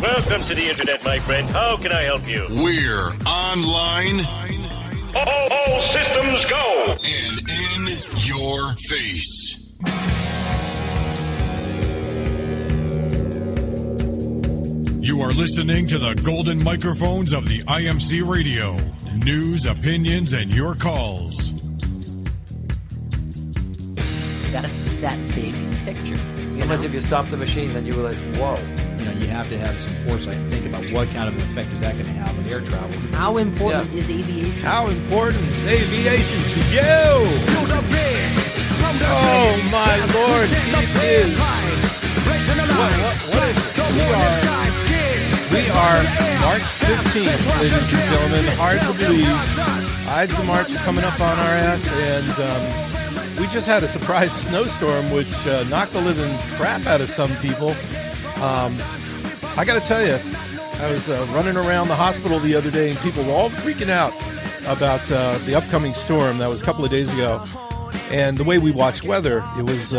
Welcome to the Internet, my friend. How can I help you? We're online. All systems go! And in your face. You are listening to the golden microphones of the IMC Radio. News, opinions, and your calls. You gotta see that big picture. Sometimes if you stop the machine, then you realize, whoa. You know, you have to have some foresight and think about what kind of an effect is that going to have on air travel. How important is aviation? How important is aviation to you? Oh, my Lord, it is. What is it? We are March 15th, ladies and gentlemen. Hard to believe. Ides of March coming up on our ass, and we just had a surprise snowstorm, which knocked the living crap out of some people. I got to tell you, I was running around the hospital the other day, and people were all freaking out about the upcoming storm. That was a couple of days ago. And the way we watch weather, it was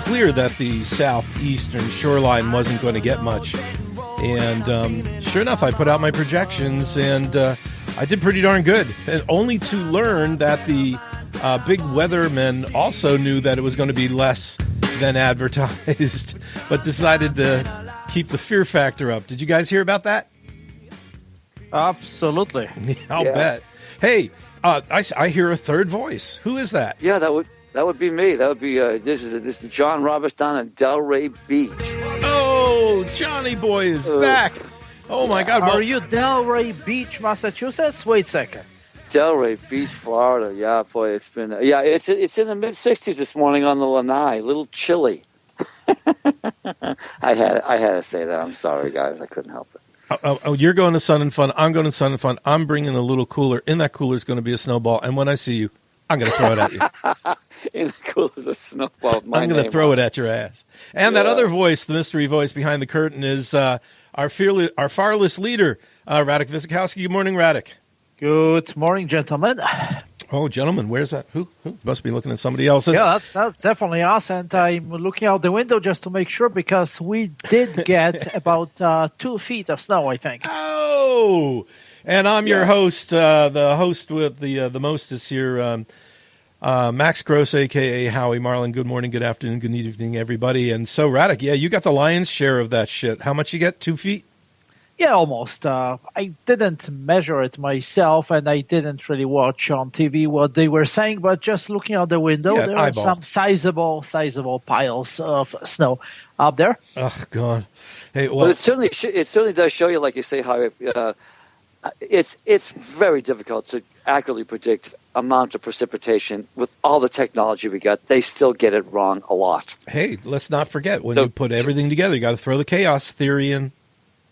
clear that the southeastern shoreline wasn't going to get much. And sure enough, I put out my projections, and I did pretty darn good. And only to learn that the big weathermen also knew that it was going to be less than advertised, but decided to keep the fear factor up. Did you guys hear about that? Absolutely. I'll bet. Hey, I hear a third voice. Who is that? Yeah, that would be me. That would be this is John Roberts down in Delray Beach. Oh, Johnny boy is back. Oh my God! Are you Delray Beach, Massachusetts? Wait a second. Delray Beach, Florida. Yeah, boy, it's been it's in the mid-60s this morning on the Lanai. A little chilly. I had to say that. I'm sorry, guys. I couldn't help it. Oh, you're going to Sun and Fun. I'm going to Sun and Fun. I'm bringing a little cooler. In that cooler is going to be a snowball. And when I see you, I'm going to throw it at you. In the cooler is a snowball. I'm going to throw it at your ass. And that other voice, the mystery voice behind the curtain, is our farless leader, Radek Visikowski. Good morning, Radek. Good morning, gentlemen. Oh, gentlemen, where's that? Who? Must be looking at somebody else. Yeah, that's definitely us. And I'm looking out the window just to make sure, because we did get about 2 feet of snow, I think. Oh, and I'm your host, the host with the mostest here, Max Gross, a.k.a. Howie Marlin. Good morning, good afternoon, good evening, everybody. And so, Radek, you got the lion's share of that shit. How much you get? 2 feet? Yeah, almost. I didn't measure it myself, and I didn't really watch on TV what they were saying, but just looking out the window, there are some sizable piles of snow out there. Oh, God. Hey, well, it certainly does show you, like you say, how it's very difficult to accurately predict amount of precipitation with all the technology we got. They still get it wrong a lot. Hey, let's not forget, when you put everything together, you got to throw the chaos theory in.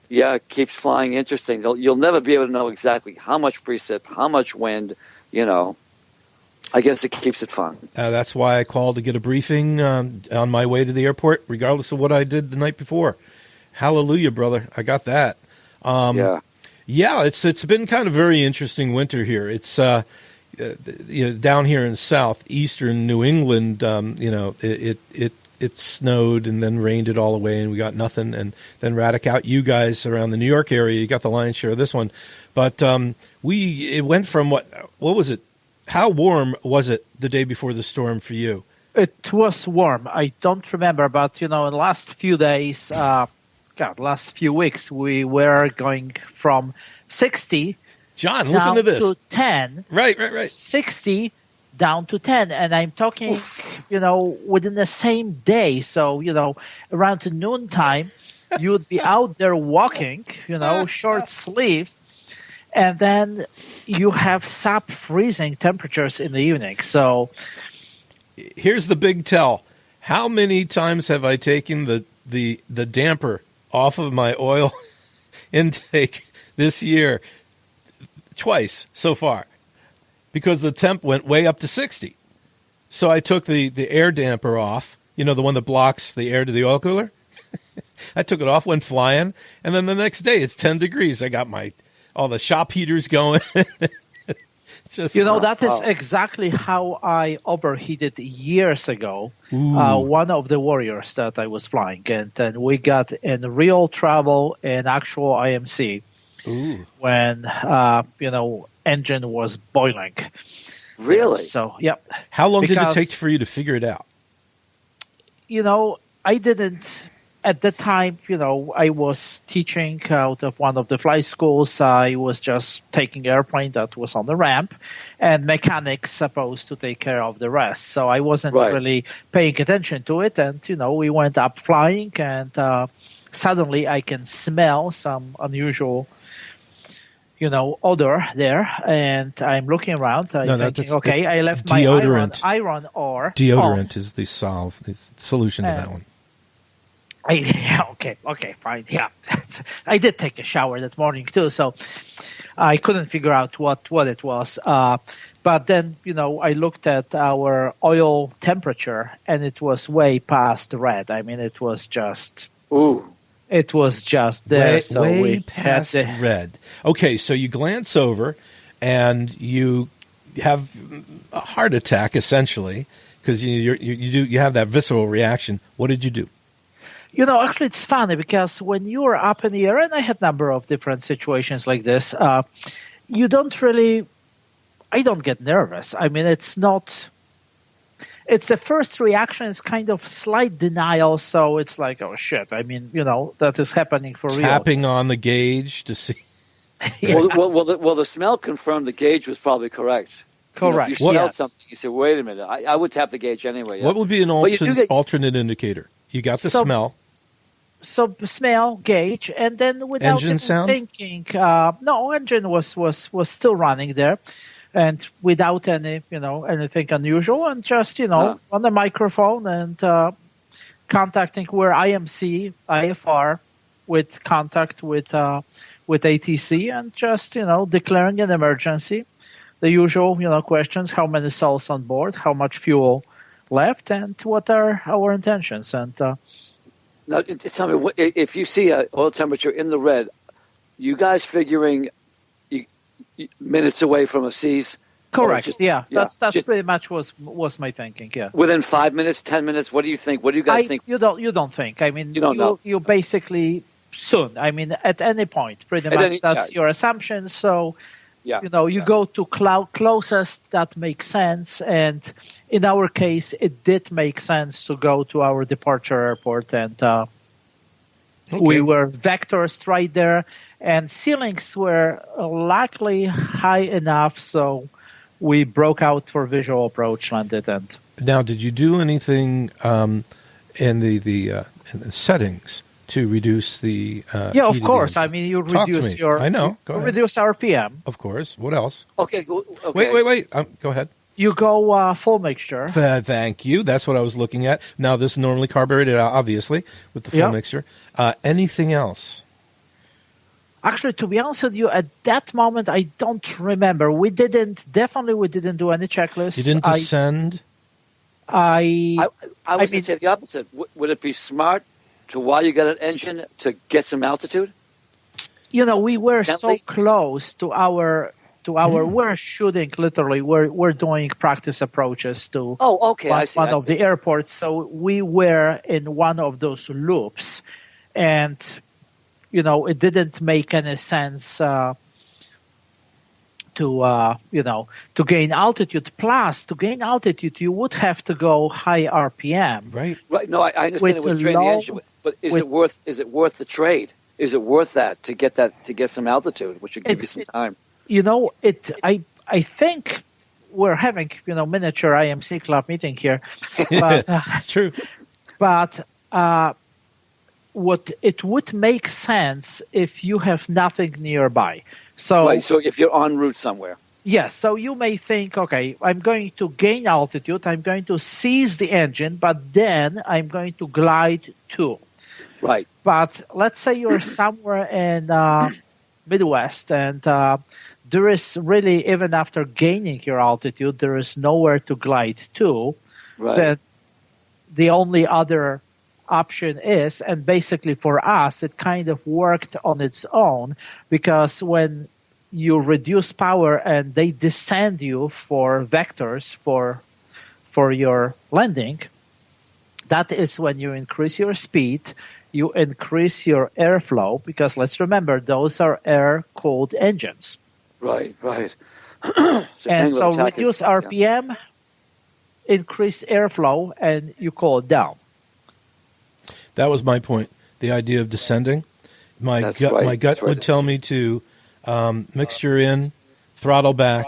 Yeah, it keeps flying interesting. You'll never be able to know exactly how much precip, how much wind, I guess it keeps it fun. That's why I called to get a briefing on my way to the airport, regardless of what I did the night before. Hallelujah, brother. I got that. Yeah, it's been kind of very interesting winter here. It's down here in southeastern New England, it snowed and then rained it all away, and we got nothing. And then Radek out, you guys around the New York area, you got the lion's share of this one. But it went from what was it? How warm was it the day before the storm for you? It was warm. I don't remember, but in the last few days, last few weeks, we were going from 60. John, listen to this. To 10. Right. 60. Down to 10, and I'm talking, within the same day. So, around to noontime, you would be out there walking, short sleeves, and then you have sub-freezing temperatures in the evening. So, here's the big tell. How many times have I taken the damper off of my oil intake this year? Twice so far. Because the temp went way up to 60. So I took the air damper off, the one that blocks the air to the oil cooler. I took it off, went flying, and then the next day it's 10 degrees. I got all the shop heaters going. Just, That is exactly how I overheated years ago. One of the Warriors that I was flying, and we got in real trouble in actual IMC when engine was boiling. Really? So, yep. How long did it take for you to figure it out? I didn't. At the time, I was teaching out of one of the flight schools. I was just taking airplane that was on the ramp, and mechanics supposed to take care of the rest. So I wasn't really paying attention to it. And, we went up flying, and suddenly I can smell some unusual, odor there. And I'm looking around. I'm thinking, okay, I left my iron ore. Deodorant is the solution to that one. Okay, fine. Yeah, I did take a shower that morning too, so I couldn't figure out what it was. But then, I looked at our oil temperature, and it was way past red. I mean, it was just it was just there. Way past red. Okay, so you glance over, and you have a heart attack essentially because you have that visceral reaction. What did you do? Actually, it's funny because when you're up in the air, and I had a number of different situations like this, I don't get nervous. I mean, it's the first reaction is kind of slight denial. So it's like, oh, shit. I mean, that is happening for real. Tapping on the gauge to see. Well, the smell confirmed the gauge was probably correct. Correct. If you smell something, you say, wait a minute. I would tap the gauge anyway. Yeah. What would be an alternate indicator? You got the smell. So smell, gauge, and then without engine sound? thinking, engine was still running there, and without any anything unusual, and just on the microphone and contacting where IMC, IFR, with contact with ATC, and just declaring an emergency. The usual questions: how many souls on board, how much fuel left, and what are our intentions, and. Now, tell me, if you see an oil temperature in the red, you guys figuring minutes away from a seize? Correct. That's pretty much was my thinking. Yeah. Within 5 minutes, 10 minutes, what do you think? What do you guys think? You don't think. I mean, you basically soon. I mean, at any point, pretty much. That's your assumption. So. You go to closest that makes sense, and in our case, it did make sense to go to our departure airport, and we were vectors right there, and ceilings were luckily high enough, so we broke out for visual approach, landed, and. Now, did you do anything in the settings to reduce the of course. I mean, you reduce your... I know. Go ahead. Reduce RPM. Of course. What else? Okay. Wait. Go ahead. You go full mixture. Thank you. That's what I was looking at. Now, this is normally carbureted, obviously, with the full mixture. Anything else? Actually, to be honest with you, at that moment, I don't remember. We didn't do any checklists. You didn't descend? I was going to say the opposite. Would it be smart to, while you got an engine, to get some altitude? We were so close to our we're shooting literally. We're doing practice approaches to one of the airports. So we were in one of those loops, and it didn't make any sense to gain altitude. Plus, to gain altitude, you would have to go high RPM. Right. No, I understand it was drain the engine, but is it worth the trade? Is it worth that to get some altitude, which would give you some time? I think we're having miniature IMC club meeting here. But, that's true. But what it would make sense if you have nothing nearby. So if you're en route somewhere. Yes, so you may think, okay, I'm going to gain altitude, I'm going to seize the engine, but then I'm going to glide too. Right. But let's say you're somewhere in Midwest, and there is really, even after gaining your altitude, there is nowhere to glide to. Right. Then the only other option is, and basically for us, it kind of worked on its own, because when you reduce power and they descend you for vectors for your landing, that is when you increase your speed, you increase your airflow, because let's remember, those are air-cooled engines. Right. And so reduce RPM, increase airflow, and you cool it down. That was my point, the idea of descending. My gut would tell me to mixture in, throttle back,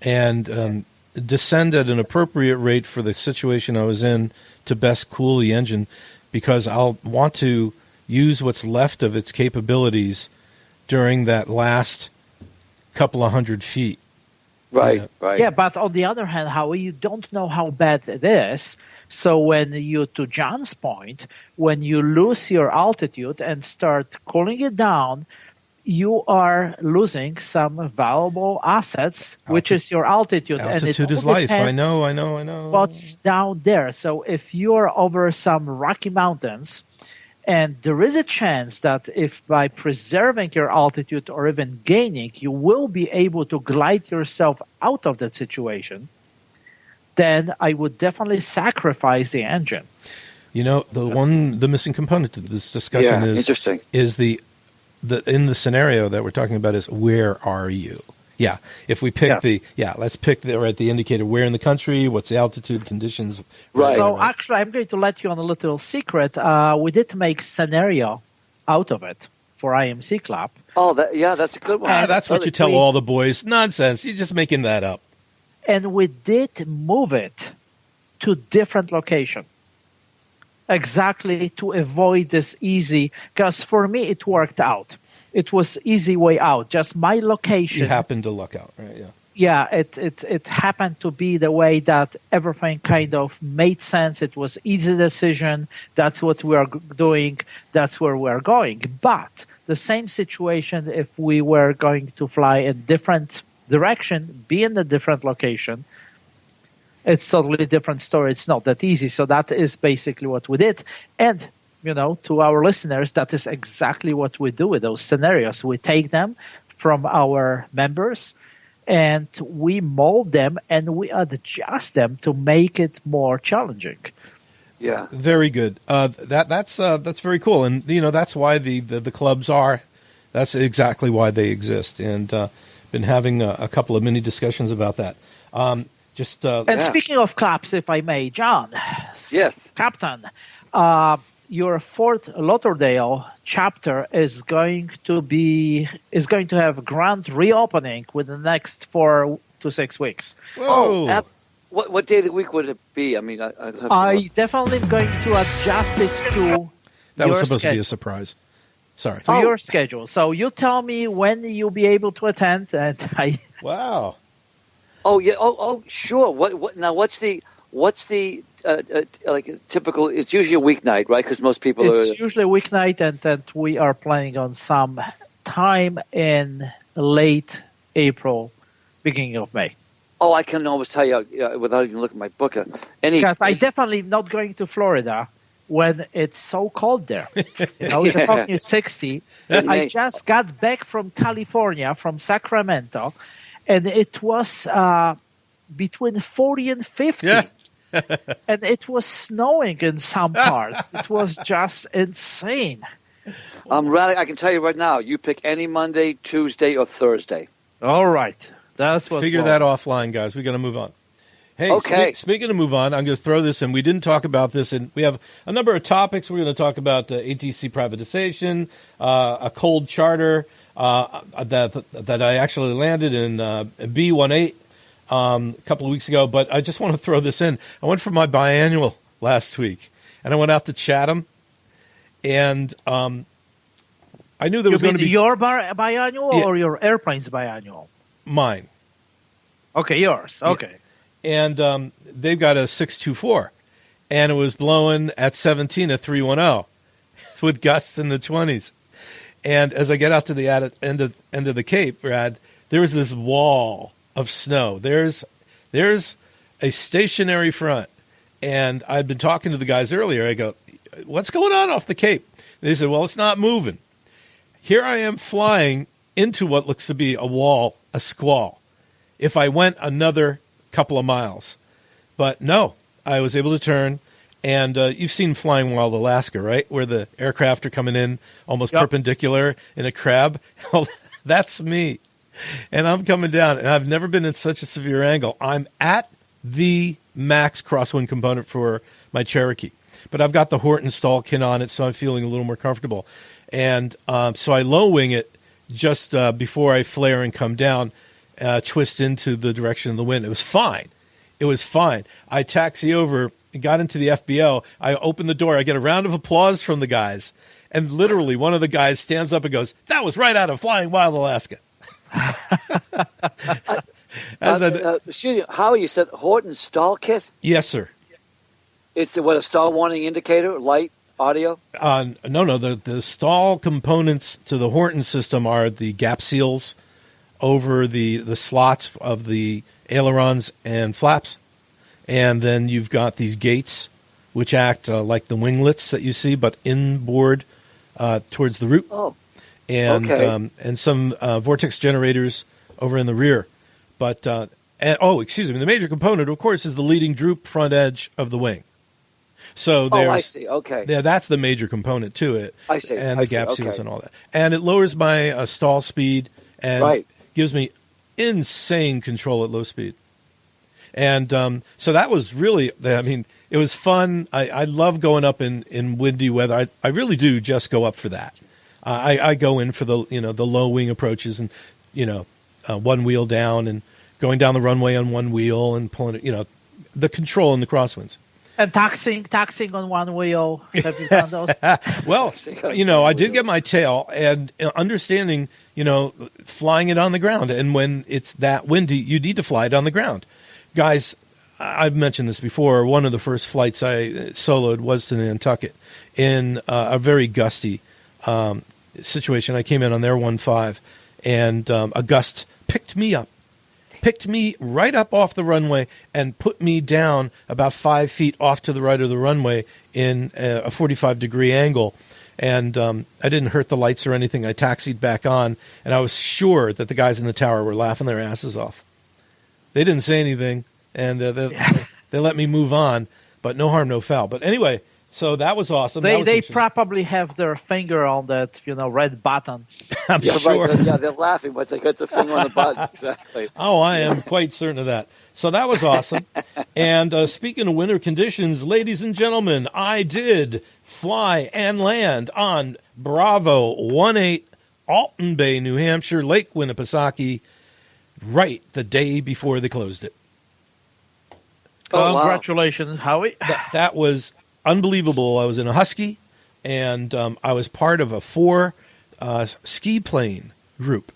and descend at an appropriate rate for the situation I was in to best cool the engine, because I'll want to use what's left of its capabilities during that last couple of 100 feet. Right. Yeah, but on the other hand, Howie, you don't know how bad it is. So when you, to John's point, when you lose your altitude and start cooling it down, you are losing some valuable assets, which is your altitude. Altitude and it is life. I know. What's down there. So if you're over some rocky mountains, and there is a chance that if by preserving your altitude or even gaining, you will be able to glide yourself out of that situation, then I would definitely sacrifice the engine. You know, the missing component to this discussion is the in the scenario that we're talking about is, where are you? Yeah, if we pick let's pick the indicator, where in the country, what's the altitude conditions. Right. So actually, I'm going to let you on a little secret. We did make scenario out of it for IMC Club. Oh, that's a good one. That's what you tell all the boys. Nonsense. You're just making that up. And we did move it to different location. Exactly to avoid this easy, because for me it worked out. It was easy way out. Just my location. You happened to luck out, right? Yeah. Yeah, it happened to be the way that everything kind of made sense. It was easy decision. That's what we are doing. That's where we are going. But the same situation, if we were going to fly in different direction, be in a different location, it's totally different story. It's not that easy. So that is basically what we did. And, to our listeners, that is exactly what we do with those scenarios. We take them from our members and we mold them and we adjust them to make it more challenging. Yeah. Very good. That's very cool. And, that's why the clubs are. That's exactly why they exist. And been having a couple of mini discussions about that. Speaking of clubs, if I may, John. Yes. Captain, your Fort Lauderdale chapter is going to have grand reopening within the next 4 to 6 weeks. Whoa. Oh, what day of the week would it be? I mean, I definitely am going to adjust it to that was supposed schedule. to be a surprise. Sorry. To your schedule. So you tell me when you'll be able to attend, and I. Wow. Oh yeah. Oh sure. What now? What's the like typical? It's usually a weeknight, right? Because most people It's usually a weeknight, and we are planning on some time in late April, beginning of May. Oh, I can always tell you without even looking at my book. Because I definitely not going to Florida when it's so cold there. We're talking 60. I just got back from California, from Sacramento, and it was between 40 and 50. Yeah. And it was snowing in some parts. It was just insane. I can tell you right now, you pick any Monday, Tuesday, or Thursday. All right. That's what. Figure that offline, guys. We got to move on. Hey, okay. Speaking of move on, I'm going to throw this in. We didn't talk about this, and we have a number of topics. We're going to talk about ATC privatization, a cold charter that I actually landed in B18 a couple of weeks ago. But I just want to throw this in. I went for my biannual last week, and I went out to Chatham, and I knew there was going to be your biannual or your airplane's biannual. Mine. Okay, yours. Okay. Yeah. And they've got a 624, and it was blowing at 17 at 310 with gusts in the 20s. And as I get out to the end of the Cape, Brad, there was this wall of snow. There's a stationary front, and I'd been talking to the guys earlier. I go, "What's going on off the Cape?" And they said, "Well, it's not moving." Here I am flying into what looks to be a squall, if I went another couple of miles. But no, I was able to turn. And you've seen Flying Wild Alaska, right? Where the aircraft are coming in almost perpendicular in a crab. Well, that's me. And I'm coming down, and I've never been in such a severe angle. I'm at the max crosswind component for my Cherokee. But I've got the Horton stall kit on it, so I'm feeling a little more comfortable. And so I low wing it just before I flare and come down, twist into the direction of the wind. It was fine. I taxi over, got into the FBO. I open the door. I get a round of applause from the guys. And literally one of the guys stands up and goes, "That was right out of Flying Wild Alaska." Excuse me, Howie, you said Horton stall kit? Yes, sir. It's a stall warning indicator, light, audio? No. The stall components to the Horton system are the gap seals over the slots of the ailerons and flaps. And then you've got these gates, which act like the winglets that you see, but inboard towards the root. Oh, and okay. And some vortex generators over in the rear. But the major component, of course, is the leading droop front edge of the wing. So there's, I see. Okay. Yeah, that's the major component to it. I see. And the gap seals and all that. And it lowers my stall speed and gives me insane control at low speed. And so that was really, it was fun. I love going up in windy weather. I really do just go up for that. I go in for the low wing approaches and, one wheel down and going down the runway on one wheel and pulling it, the control in the crosswinds. And taxiing on one wheel. Have you done those? Well, I did get my tail and understanding, flying it on the ground. And when it's that windy, you need to fly it on the ground. Guys, I've mentioned this before. One of the first flights I soloed was to Nantucket in a very gusty situation. I came in on their 1.5, and a gust picked me right up off the runway and put me down about 5 feet off to the right of the runway in a 45-degree angle. And I didn't hurt the lights or anything. I taxied back on, and I was sure that the guys in the tower were laughing their asses off. They didn't say anything, and they let me move on, but no harm, no foul. But anyway, so that was awesome. They probably have their finger on that, red button. I'm sure. Right. Yeah, they're laughing, but they got the finger on the button. Exactly. Oh, I am quite certain of that. So that was awesome. And speaking of winter conditions, ladies and gentlemen, I did fly and land on Bravo 18, Alton Bay, New Hampshire, Lake Winnipesaukee, right the day before they closed it. Congratulations, Howie. That was unbelievable. I was in a Husky, and I was part of a 4 ski plane group.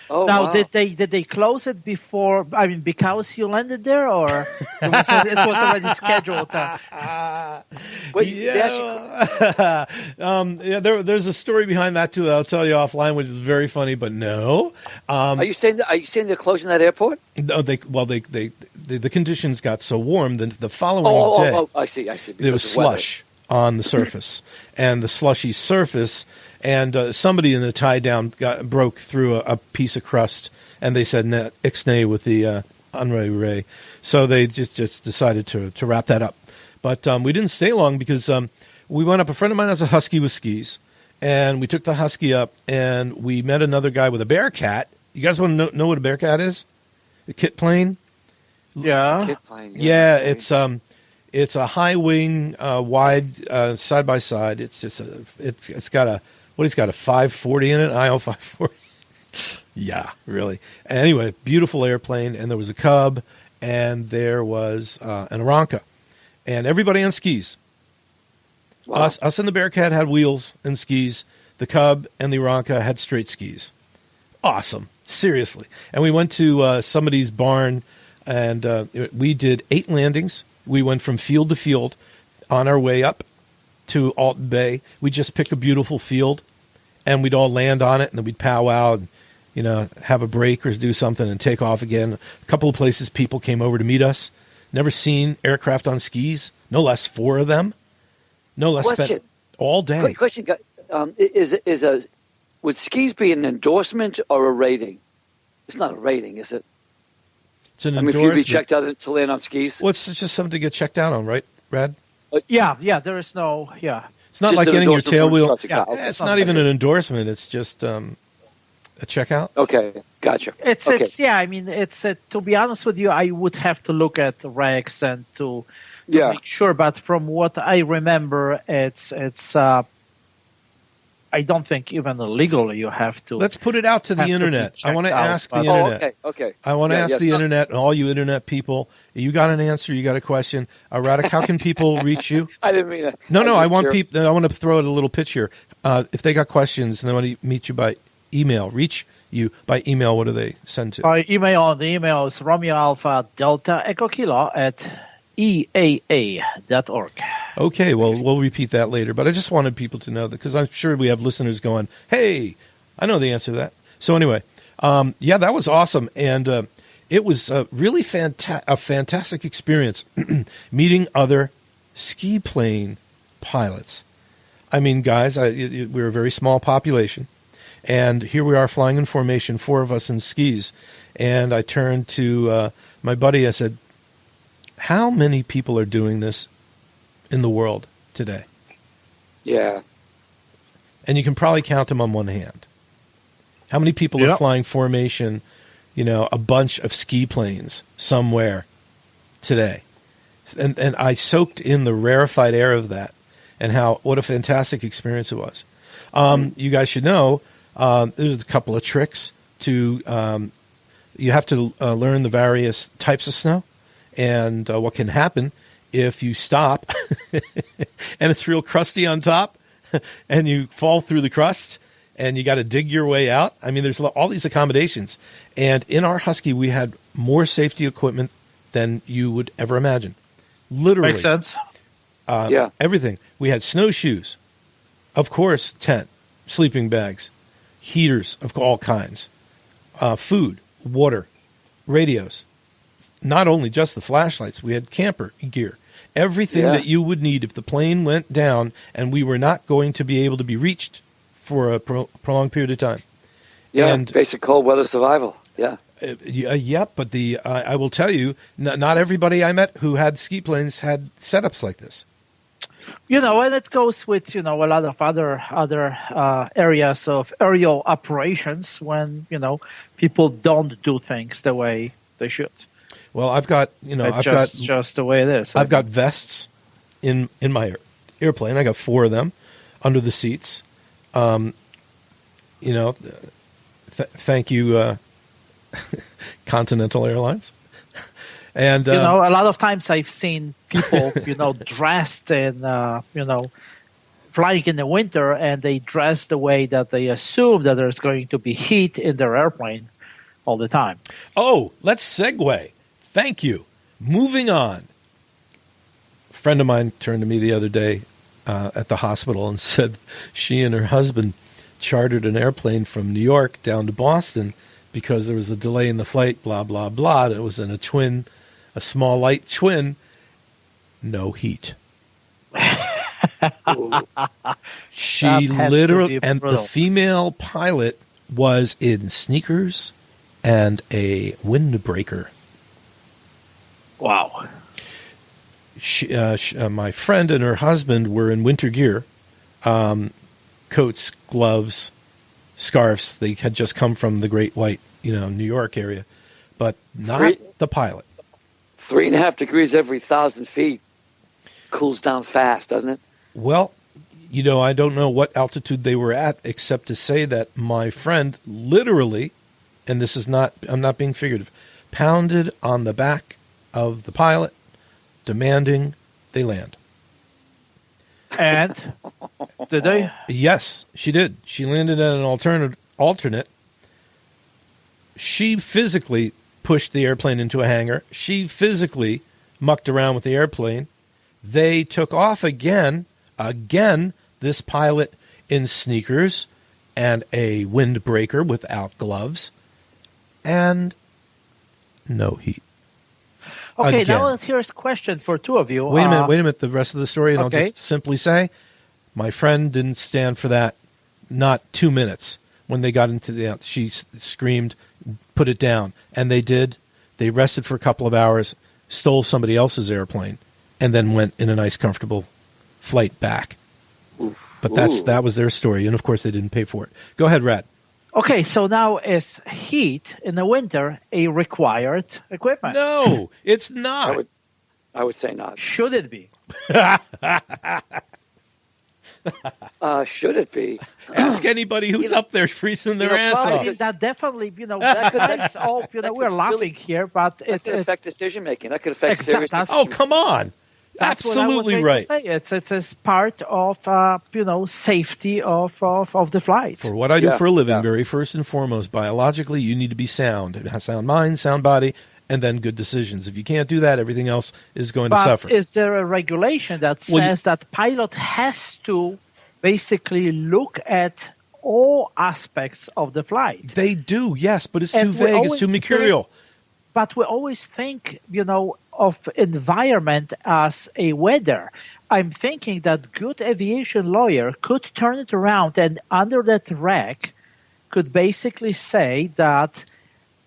Oh, now, wow. did they close it before? Because you landed there, or it was already scheduled? There's a story behind that too that I'll tell you offline, which is very funny. But no, are you saying they're closing that airport? No, the conditions got so warm that the following day. Oh, I see. There was slush on the surface, and the slushy surface. And somebody in the tie down broke through a piece of crust, and they said ixnay with the Unray Ray. So they just decided to wrap that up. But we didn't stay long because we went up. A friend of mine has a Husky with skis, and we took the Husky up, and we met another guy with a Bearcat. You guys want to know what a Bearcat is? A kit plane? Yeah. Kit plane. Yeah, it's a high wing, wide, side by side. It's got a. He's got a 540 in it, IO 540. Yeah, really. Anyway, beautiful airplane, and there was a Cub, and there was an Aranca, and everybody on skis. Wow. Us and the Bearcat had wheels and skis. The Cub and the Aranca had straight skis. Awesome, seriously. And we went to somebody's barn, and we did 8 landings. We went from field to field on our way up to Alton Bay. We'd just pick a beautiful field, and we'd all land on it, and then we'd powwow and, have a break or do something and take off again. A couple of places people came over to meet us. Never seen aircraft on skis, no less 4 of them. No less spent all day. Question, would skis be an endorsement or a rating? It's not a rating, is it? It's an I mean, if endorsement. you'd be checked out to land on skis. Well, it's just something to get checked out on, right, Brad? Yeah, there is no, It's not Just like an getting your endorsement tail for wheel. instructor Kyle. It's not even an endorsement. It's just a checkout. Okay, gotcha. It's okay. I mean, to be honest with you, I would have to look at the regs and to make sure. But from what I remember, it's I don't think even legally you have to. Let's put it out to the internet. I want to ask the internet. Okay. I want to ask the internet and all you internet people. You got an answer? You got a question? Radek, how can people reach you? I didn't mean it. No. I want people. I want to throw out a little pitch here. If they got questions and they want to meet you by email, reach you by email. What do they send to? By email. The email is Romeo Alpha Delta Echo Kilo at EAA.org. Okay, well, we'll repeat that later. But I just wanted people to know that because I'm sure we have listeners going, hey, I know the answer to that. So anyway, that was awesome. And it was really a fantastic experience meeting other ski plane pilots. I mean, guys, we're a very small population. And here we are flying in formation, 4 of us in skis. And I turned to my buddy. I said, how many people are doing this in the world today? Yeah. And you can probably count them on one hand. How many people are flying formation, a bunch of ski planes somewhere today? And I soaked in the rarefied air of that and what a fantastic experience it was. You guys should know there's a couple of tricks to you have to learn the various types of snow and what can happen if you stop and it's real crusty on top and you fall through the crust and you got to dig your way out. I mean, there's all these accommodations. And in our Husky, we had more safety equipment than you would ever imagine. Literally. Makes sense. Everything. We had snowshoes, of course, tent, sleeping bags, heaters of all kinds, food, water, radios. Not only just the flashlights, we had camper gear. Everything that you would need if the plane went down and we were not going to be able to be reached for a prolonged period of time. Yeah, and, basic cold weather survival. Yeah. But I will tell you, not everybody I met who had ski planes had setups like this. And it goes with, a lot of other areas of aerial operations when, people don't do things the way they should. Well, I've got, just the way it is. I've got vests in my airplane. I got 4 of them under the seats. Thank you, Continental Airlines. And a lot of times I've seen people, dressed in, flying in the winter, and they dress the way that they assume that there's going to be heat in their airplane all the time. Oh, let's segue. Thank you. Moving on. A friend of mine turned to me the other day at the hospital and said she and her husband chartered an airplane from New York down to Boston because there was a delay in the flight, blah, blah, blah. It was in a small light twin, no heat. She literally, and the female pilot was in sneakers and a windbreaker. Wow. My friend and her husband were in winter gear, coats, gloves, scarves. They had just come from the Great White, New York area, but not the pilot. 3.5 degrees every 1,000 feet cools down fast, doesn't it? Well, I don't know what altitude they were at, except to say that my friend literally, and this is I'm not being figurative, pounded on the back of the pilot, demanding they land. And did they? Yes, she did. She landed at an alternate. She physically pushed the airplane into a hangar. She physically mucked around with the airplane. They took off again, this pilot in sneakers and a windbreaker without gloves, and no heat. Okay, again. now here's a question for 2 of you. Wait a minute, the rest of the story, and okay. I'll just simply say, my friend didn't stand for that, not 2 minutes. when they got into the. She screamed, "Put it down!" And they did. They rested for a couple of hours, stole somebody else's airplane, and then went in a nice, comfortable flight back. Oof. But that was their story, and of course they didn't pay for it. Go ahead, Rat. Okay, so now is heat in the winter a required equipment? No, it's not. I would say not. Should it be? Should it be? Ask anybody who's up there freezing their ass probably off. I mean, that definitely, besides all, we're laughing really- here, but That could affect decision making. That could affect serious Exactly. decision. Oh, come on. that's what I was Absolutely going right. to say. It's part of, safety of the flight. For what I do Yeah, for a living, yeah. very first and foremost, biologically, you need to be sound. Sound mind, sound body, and then good decisions. If you can't do that, everything else is going to But suffer. is there a regulation that Well, says that pilot has to basically look at all aspects of the flight? They do, yes, but it's And too we vague. It's always too mercurial. But we always think, of environment as a weather. I'm thinking that good aviation lawyer could turn it around and under that reg could basically say that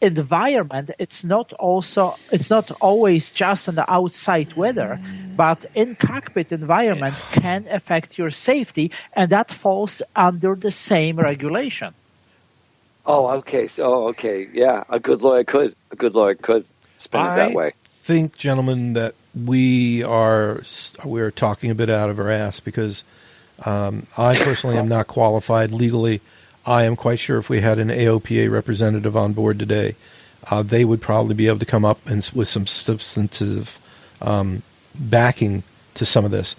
environment, it's not always just on the outside weather, but in cockpit environment can affect your safety, and that falls under the same regulation. Oh, okay. Yeah, a good lawyer could spin it that way. I think, gentlemen, that we're talking a bit out of our ass because I personally am not qualified legally. I am quite sure if we had an AOPA representative on board today, they would probably be able to come up with some substantive backing to some of this.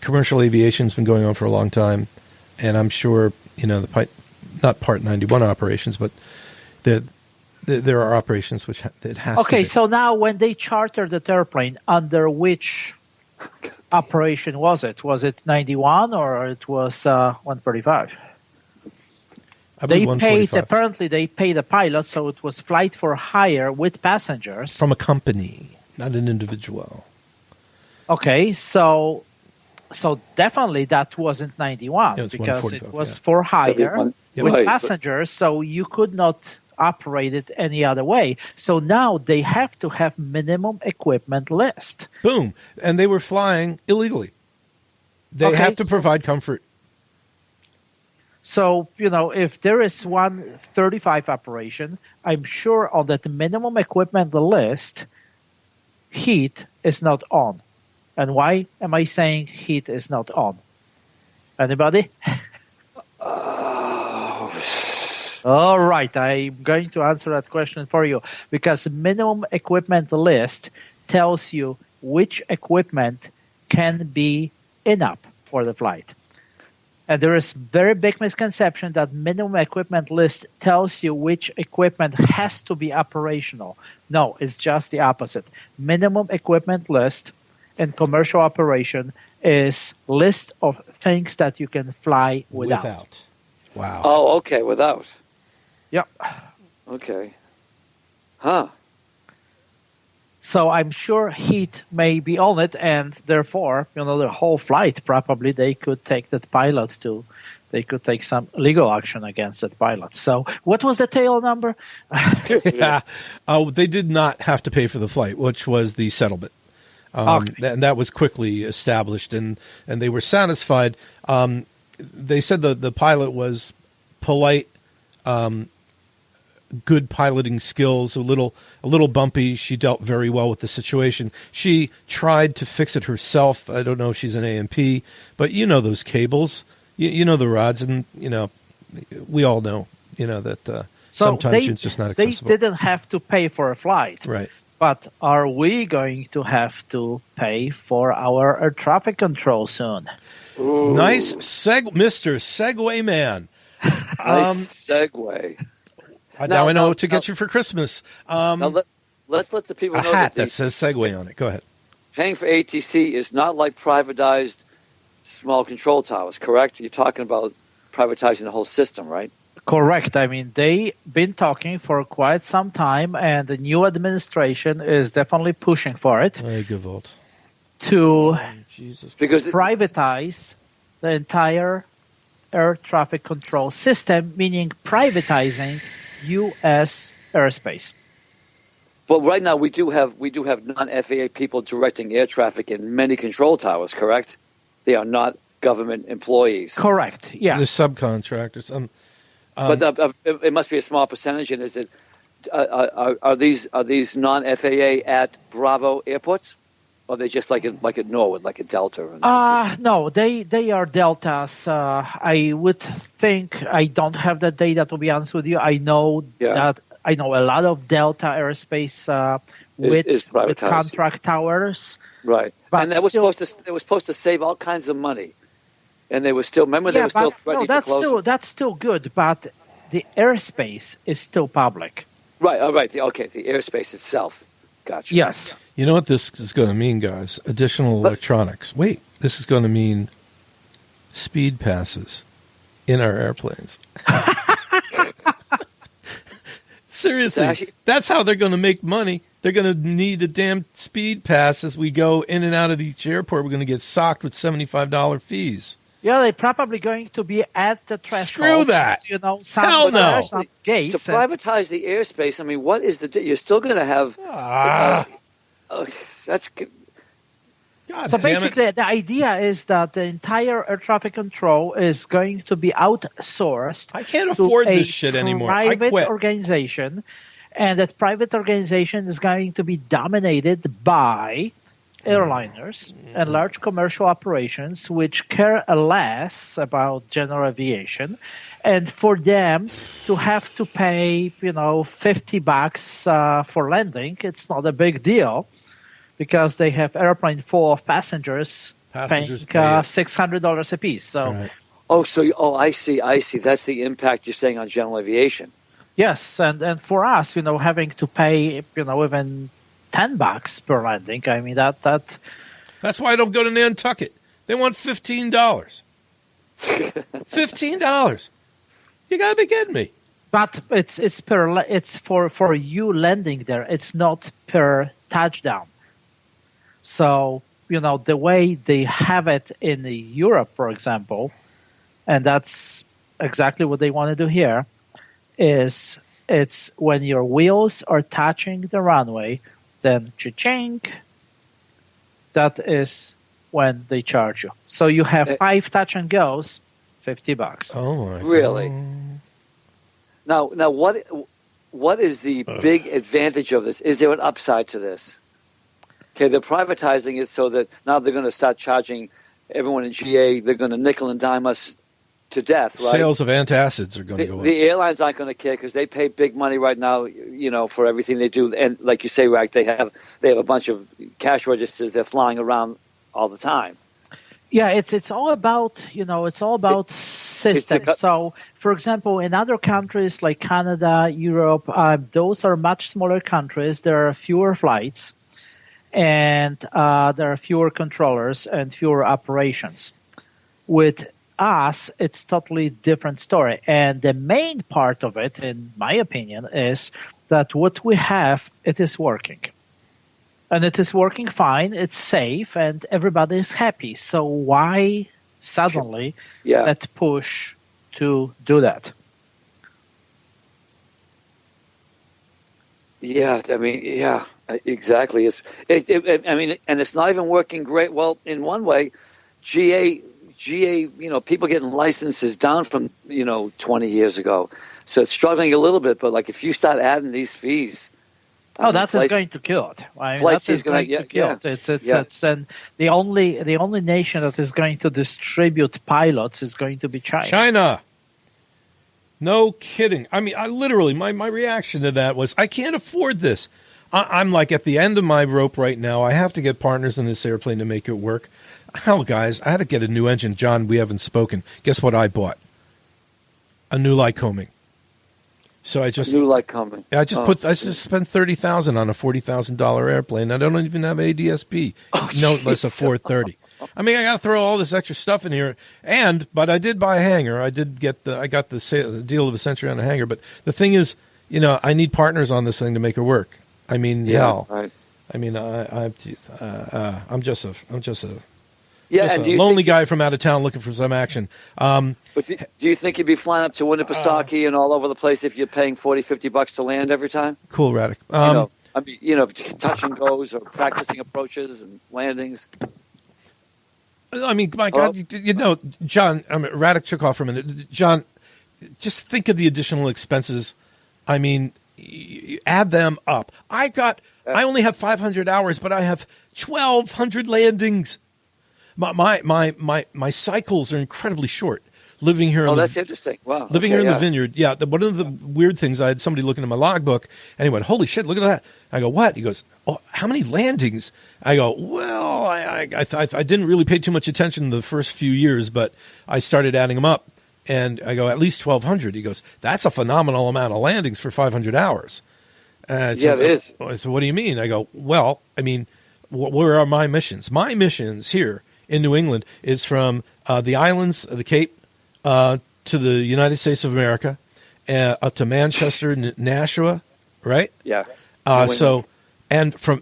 Commercial aviation's been going on for a long time, and I'm sure not Part 91 operations, but there are operations which it has to Okay, be. so now when they chartered the airplane, under which operation was it? Was it 91 or it was 135? I They believe paid, 145. apparently they paid a pilot, so it was flight for hire with passengers. From a company, not an individual. Okay, so definitely that wasn't 91 Yeah, it's because 145, it was yeah. for hire Yeah, with right, but- passengers, so you could not operate it any other way. So now they have to have minimum equipment list. Boom. And they were flying illegally. They Okay, have to so- provide comfort. So, if there is 135 operation, I'm sure on that minimum equipment list, heat is not on. And why am I saying heat is not on? Anybody? All right, I'm going to answer that question for you because minimum equipment list tells you which equipment can be enough for the flight. And there is very big misconception that minimum equipment list tells you which equipment has to be operational. No, it's just the opposite. Minimum equipment list in commercial operation is list of things that you can fly without. Wow. Oh, okay, without. Yep. Okay. Huh. So I'm sure heat may be on it, and therefore, the whole flight probably they could take that pilot to, they could take some legal action against that pilot. So what was the tail number? Yeah. They did not have to pay for the flight, which was the settlement. Okay. And that was quickly established, and they were satisfied. They said the pilot was polite, good piloting skills, a little bumpy. She dealt very well with the situation. She tried to fix it herself. I don't know if she's an A&P, but those cables, you know the rods, and we all know that So sometimes it's just not accessible. They didn't have to pay for a flight. Right. But are we going to have to pay for our air traffic control soon? Ooh, Nice Mr. Segway Man. nice segue. Now I know what to get you for Christmas. Now let's let the people A know hat that that says Segway on it. Go ahead. paying for ATC is not like privatized small control towers, correct? You're talking about privatizing the whole system, right? Correct. I mean, they've been talking for quite some time, and the new administration is definitely pushing for it Hey, Gewalt. to Jesus. Because privatize the entire air traffic control system, meaning privatizing U.S. airspace. But right now we do have non-FAA people directing air traffic in many control towers. Correct? They are not government employees. Correct. Yeah. The subcontractors. But it must be a small percentage. And is it are these non-FAA at Bravo airports? Or are they just like at Norwood, like at Delta? No, they are Deltas. I would think, I don't have that data, to be honest with you. I know that I know a lot of Delta Aerospace with contract towers. Right. But and that was supposed to save all kinds of money. And they were still, remember, they were still threatening to close. That's still good, but the airspace is still public. Right, all right. The airspace itself. Gotcha. Yes. You know what this is going to mean, guys? Additional electronics. Wait, this is going to mean speed passes in our airplanes. Seriously, that's how they're going to make money. They're going to need a damn speed pass as we go in and out of each airport. We're going to get socked with $75 fees. Yeah, they're probably going to be at the threshold. Screw that. Hell no. Gates to privatize the airspace, I mean, what is you're still going to have... that's... God so basically, the idea is that the entire air traffic control is going to be outsourced. I can't afford this shit anymore. I quit. Private organization, and that private organization is going to be dominated by airliners and large commercial operations which care less about general aviation, and for them to have to pay $50 for landing, it's not a big deal because they have airplane full of passengers paying $600 a piece. So right. I see that's the impact you're saying on general aviation. Yes, and for us, having to pay even $10 per landing. I mean that's why I don't go to Nantucket. They want $15. $15. You got to be kidding me. But it's for you landing there. It's not per touchdown. So the way they have it in Europe, for example, and that's exactly what they want to do here, is it's when your wheels are touching the runway. Then cha-ching, that is when they charge you. So you have 5 touch and goes, $50. Oh my! Really? Now, what is the big advantage of this? Is there an upside to this? Okay, they're privatizing it so that now they're going to start charging everyone in GA. They're going to nickel and dime us to death, right? Sales of antacids are going to go up. The airlines aren't going to care because they pay big money right now, for everything they do. And like you say, Rack, they have a bunch of cash registers they're flying around all the time. Yeah, it's all about systems. So, for example, in other countries like Canada, Europe, those are much smaller countries. There are fewer flights, and there are fewer controllers and fewer operations. With us, it's totally different story. And the main part of it, in my opinion, is that what we have, it is working. And it is working fine, it's safe, and everybody is happy. So why suddenly that push to do that? Yeah, I mean, exactly. And it's not even working great. Well, in one way, GA, people getting licenses down from, 20 years ago. So it's struggling a little bit, but like if you start adding these fees. That is going to kill it. That is going to kill it. It's and the only nation that is going to distribute pilots is going to be China. China. No kidding. I mean, I literally, my reaction to that was, I can't afford this. I'm like at the end of my rope right now. I have to get partners in this airplane to make it work. Hell, guys, I had to get a new engine. John, we haven't spoken. Guess what I bought? A new Lycoming. So I just new Lycoming. I just spent $30,000 on a $40,000 airplane. I don't even have ADS-B. No less a 430. I mean, I got to throw all this extra stuff in here. But I did buy a hangar. I got the deal of the century on a hangar. But the thing is, I need partners on this thing to make it work. I mean, hell. Right. I mean, I'm just a. Yeah, Just and a lonely guy from out of town looking for some action. But do you think you'd be flying up to Winnipesaukee and all over the place if you're paying $40-$50 to land every time? Cool, Radek. Touch and goes or practicing approaches and landings. I mean, my God, John, Radek took off for a minute. John, just think of the additional expenses. I mean, you add them up. I only have 500 hours, but I have 1,200 landings. My cycles are incredibly short. Living here. That's interesting. Wow. Living here in the vineyard. Yeah. One of the weird things, I had somebody looking at my logbook, and he went, "Holy shit, look at that." I go, "What?" He goes, "Oh, how many landings?" I go, "Well, I didn't really pay too much attention the first few years, but I started adding them up, and I go, at least 1,200." He goes, "That's a phenomenal amount of landings for 500 hours." It is. So what do you mean? I go, "Well, I mean, where are my missions? My missions here in New England is from the islands of the Cape to the United States of America, up to Manchester, Nashua, right?" Yeah. And from,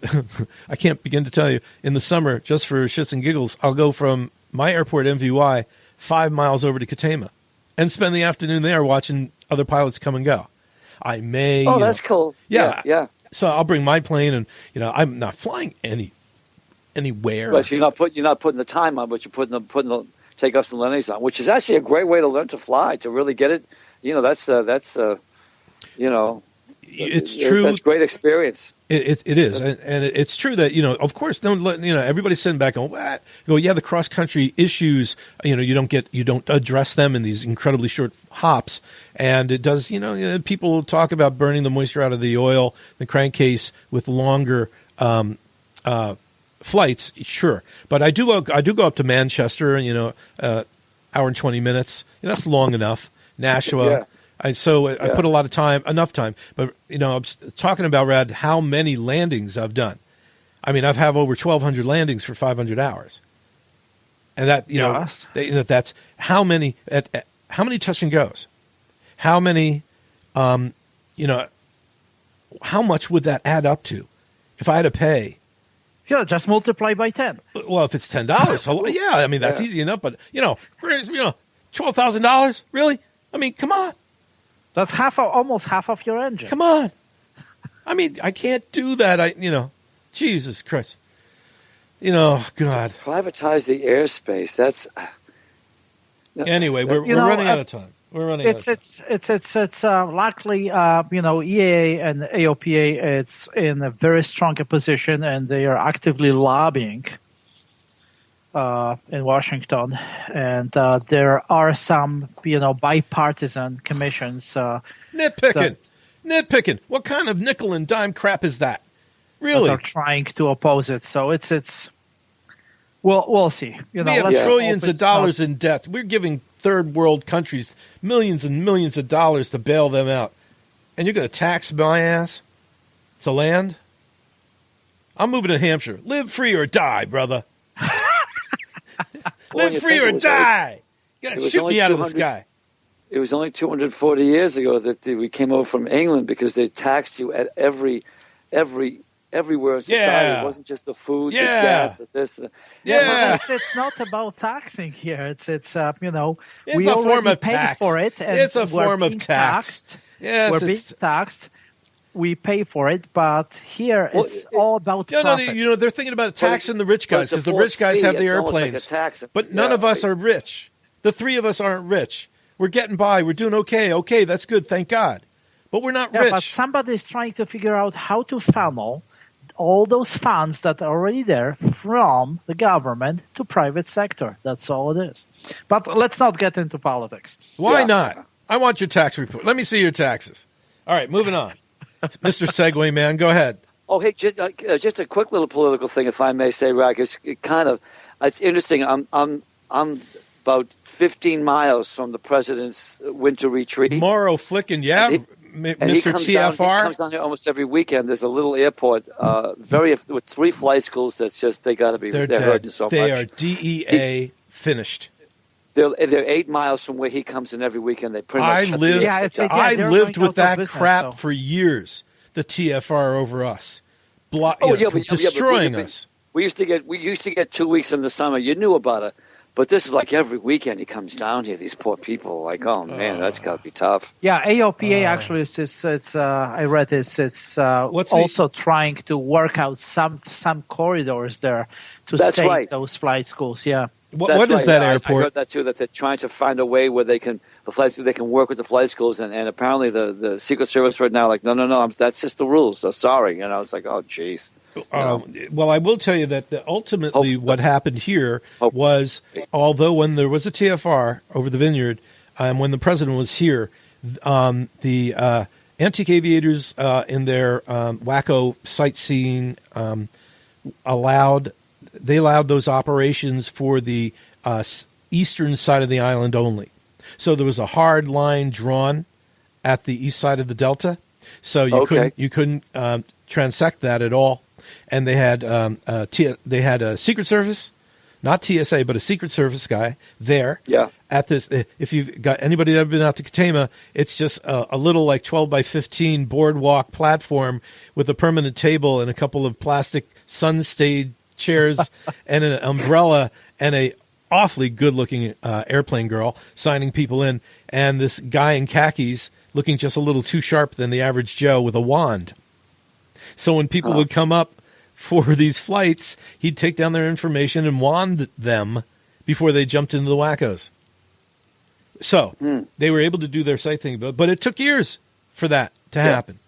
I can't begin to tell you, in the summer, just for shits and giggles, I'll go from my airport, MVY, 5 miles over to Katama and spend the afternoon there watching other pilots come and go. I may. Oh, that's cool. Yeah. So I'll bring my plane, and I'm not flying anywhere. But you're not putting the time on, but you're putting the takeoffs and landings on, which is actually a great way to learn to fly, to really get it. It's true. That's great experience. It is, and it's true that of course, don't let everybody's sitting back going, "What?" Go, yeah, the cross country issues. You don't address them in these incredibly short hops, and it does. People talk about burning the moisture out of the oil, the crankcase with longer flights, sure, but I do go up to Manchester, hour and 20 minutes. That's long enough. Nashua. Yeah. I put a lot of time, enough time. But, I'm talking about, Rad, how many landings I've done. I mean, I've have over 1,200 landings for 500 hours. And that, that's how many, how many touch and goes? How many, how much would that add up to if I had to pay? Yeah, just multiply by 10. Well, if it's $10, yeah, I mean, that's easy enough. But, $12,000? Really? I mean, come on. That's almost half of your engine. Come on. I mean, I can't do that. Jesus Christ. God. Privatize the airspace. That's. Anyway, we're running out of time. We're running out of time. It's luckily, EAA and AOPA, it's in a very strong position, and they are actively lobbying in Washington, and there are some, bipartisan commissions. Nitpicking. What kind of nickel and dime crap is that? Really? That are trying to oppose it. So it's. We'll see. We have trillions of dollars in debt. We're giving third world countries millions and millions of dollars to bail them out, and you're going to tax my ass to land? I'm moving to Hampshire. Live free or die, brother. Live free or die. You got to shoot me out of the sky. It was only 240 years ago that we came over from England because they taxed you at everywhere in society. Yeah. It wasn't just the food, the gas, the this. Yeah. But it's not about taxing here. It's It's we a form already of paid tax. for it. And It's a form of tax. Yes, we're being taxed. We pay for it, but here it's all about profit. No, they're thinking about taxing the rich guys because the rich guys have the airplanes. Like a tax. But none of us are rich. The three of us aren't rich. We're getting by. We're doing okay. Okay, that's good. Thank God. But we're not rich. But somebody's trying to figure out how to funnel all those funds that are already there from the government to private sector. That's all it is. But let's not get into politics. Why not? I want your tax report. Let me see your taxes. All right, moving on. Mr. Segway Man, go ahead. Oh, hey, just a quick little political thing, if I may say, Rack. It's interesting. I'm about 15 miles from the president's winter retreat. Morrow flicking, yeah. Mr. TFR. He comes down here almost every weekend. There's a little airport, with 3 flight schools. That's just they got to be. They're hurting so much. They are DEA finished. They're 8 miles from where he comes in every weekend. They pretty much. I lived with that crap for years. The TFR over us, destroying us. We used to get 2 weeks in the summer. You knew about it. But this is like every weekend he comes down here. These poor people, like, oh man, that's got to be tough. Yeah, AOPA actually it's I read it's also trying to work out some corridors there to save those flight schools. Yeah. What is that airport? I heard that too. That they're trying to find a way where they can work with the flight schools, and apparently the Secret Service right now, like, no, that's just the rules. So sorry, it's like, oh, jeez. Well, I will tell you that ultimately what happened here was, although when there was a TFR over the Vineyard, when the president was here, the antique aviators in their wacko sightseeing allowed those operations for the eastern side of the island only. So there was a hard line drawn at the east side of the Delta, so you couldn't transect that at all. And they had a Secret Service, not TSA, but a Secret Service guy there. Yeah. At this, if you've got anybody that ever been out to Katama, it's just a little like 12 by 15 boardwalk platform with a permanent table and a couple of plastic sun-stayed chairs and an umbrella and a awfully good-looking airplane girl signing people in, and this guy in khakis looking just a little too sharp than the average Joe with a wand. So when people would come up for these flights, he'd take down their information and wand them before they jumped into the wackos. So they were able to do their sight thing, but it took years for that to happen.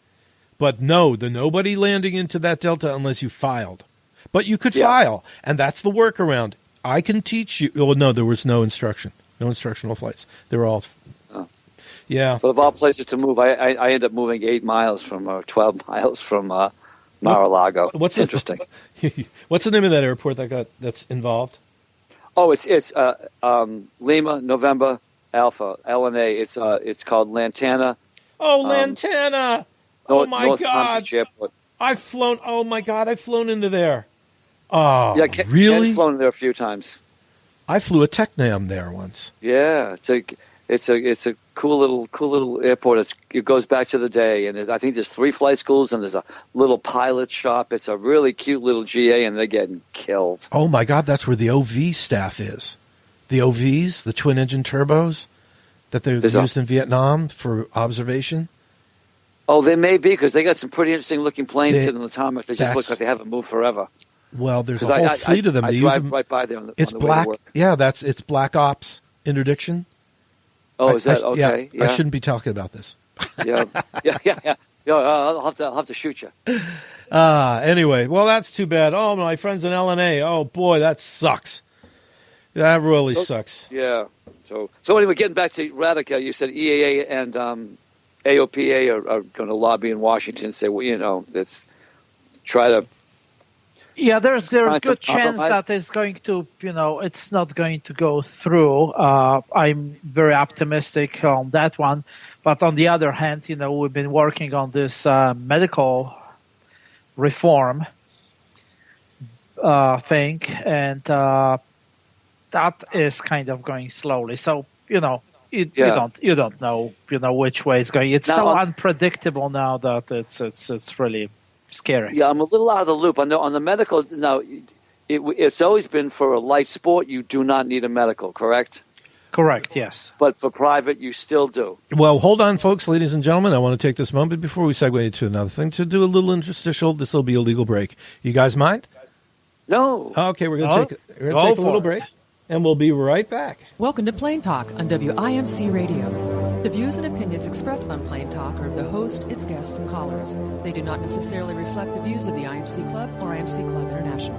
But nobody landing into that Delta unless you filed. But you could file, and that's the workaround. I can teach you. Well, no, there was no instruction, no instructional flights. They were all... Yeah. But of all places to move, I ended up moving 8 miles from 12 miles from Mar-a-Lago. What's interesting? What's the name of that airport that's involved? Oh, it's Lima, November, Alpha, LNA. It's called Lantana. Oh, Lantana! My North God! Palm Beach Airport. I've flown. Oh my God! I've flown into there. Oh, yeah, really? Ken's flown there a few times. I flew a Technam there once. Yeah, it's a cool little airport. It goes back to the day, and I think there's 3 flight schools, and there's a little pilot shop. It's a really cute little GA, and they're getting killed. Oh my God, that's where the OV staff is. The OVs, the twin engine turbos that they're used in Vietnam for observation. Oh, they may be, because they got some pretty interesting looking planes sitting on the tarmac. They just look like they haven't moved forever. Well, there's a whole fleet of them. I drive right by there on the black. way to work. Yeah, it's Black Ops interdiction. Oh, is that okay? Yeah, I shouldn't be talking about this. Yeah. I'll have to shoot you. Anyway, well, that's too bad. Oh, my friends in LNA. Oh boy, that sucks. That really sucks. Yeah. So anyway, getting back to Radica, you said EAA and AOPA are going to lobby in Washington and say, well, let's try to. Yeah, there's good chance that it's going to, it's not going to go through. I'm very optimistic on that one. But on the other hand, we've been working on this medical reform thing, and that is kind of going slowly. So, you don't know, which way it's going. It's so unpredictable now that it's really scary. Yeah, I'm a little out of the loop. I know on the medical now, it's always been for a light sport. You do not need a medical, correct? Correct. Yes. But for private, you still do. Well, hold on, folks, ladies and gentlemen. I want to take this moment before we segue into another thing to do a little interstitial. This will be a legal break. You guys mind? No. Okay, we're going to take a little break, and we'll be right back. Welcome to Plain Talk on WIMC Radio. The views and opinions expressed on Plain Talk are of the host, its guests, and callers. They do not necessarily reflect the views of the IMC Club or IMC Club International.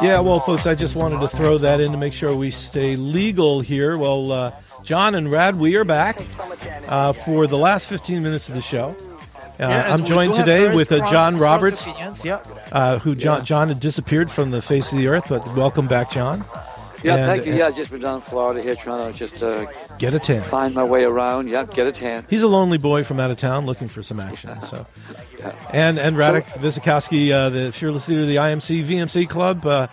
Yeah, well, folks, I just wanted to throw that in to make sure we stay legal here. Well, John and Rad, we are back for the last 15 minutes of the show. I'm joined today with John Roberts, John had disappeared from the face of the earth, but welcome back, John. Yeah, thank you. I've just been down in Florida here trying to just get a tan, find my way around. Yeah, get a tan. He's a lonely boy from out of town looking for some action. So, and Radek Vizikowski, the fearless leader of the IMC VMC Club,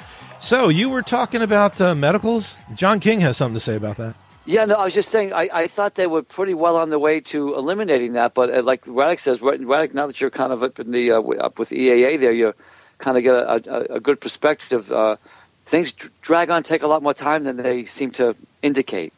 So you were talking about medicals. John King has something to say about that. Yeah, no, I was just saying, I thought they were pretty well on the way to eliminating that, but like Radek says, Radek, now that you're kind of up in the up with EAA there, you kind of get a good perspective. Things drag on, take a lot more time than they seem to indicate.